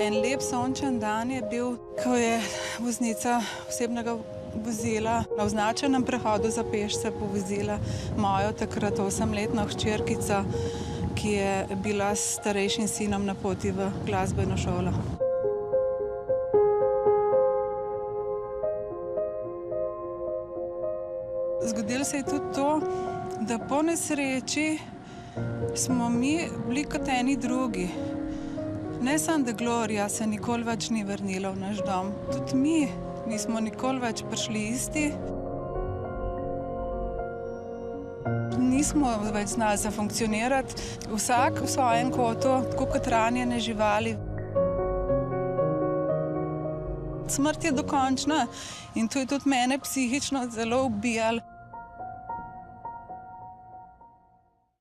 En lep sončen dan je bil, ko je voznica osebnega vozila na označenem prehodu za pešce povozila mojo takrat 8-letno hčerkico, ki je bila s starejšim sinom na poti v glasbeno šolo. Zgodilo se je tudi to, da po nesreči smo mi bili kot eni drugi. Ne samo, da Gloria se nikoli več ni vrnila v naš dom, tudi mi nismo nikoli več prišli isti. Nismo več znali zafunkcionirati, vsak v svojem kotu, tako kot ranjene živali. Smrt je dokončna in to je tudi mene psihično zelo ubijalo.